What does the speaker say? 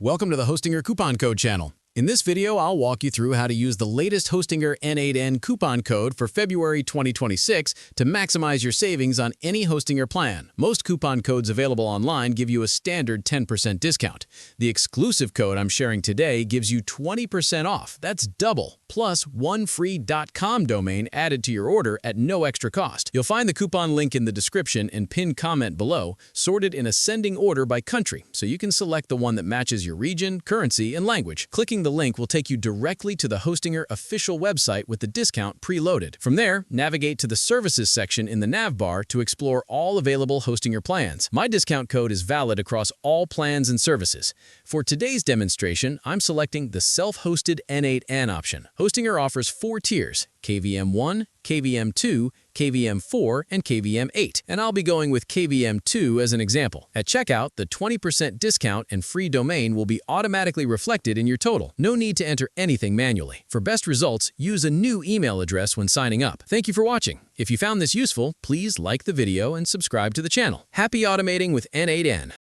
Welcome to the Hostinger Coupon Code channel. In this video, I'll walk you through how to use the latest Hostinger n8n coupon code for February 2026 to maximize your savings on any Hostinger plan. Most coupon codes available online give you a standard 10% discount. The exclusive code I'm sharing today gives you 20% off. That's double, plus one free .com domain added to your order at no extra cost. You'll find the coupon link in the description and pinned comment below, sorted in ascending order by country, so you can select the one that matches your region, currency, and language. Clicking the link will take you directly to the Hostinger official website with the discount preloaded. From there, navigate to the Services section in the nav bar to explore all available Hostinger plans. My discount code is valid across all plans and services. For today's demonstration, I'm selecting the self-hosted n8n option. Hostinger offers 4 tiers: KVM1, KVM2, KVM4, and KVM8, and I'll be going with KVM2 as an example. At checkout, the 20% discount and free domain will be automatically reflected in your total. No need to enter anything manually. For best results, use a new email address when signing up. Thank you for watching. If you found this useful, please like the video and subscribe to the channel. Happy automating with n8n.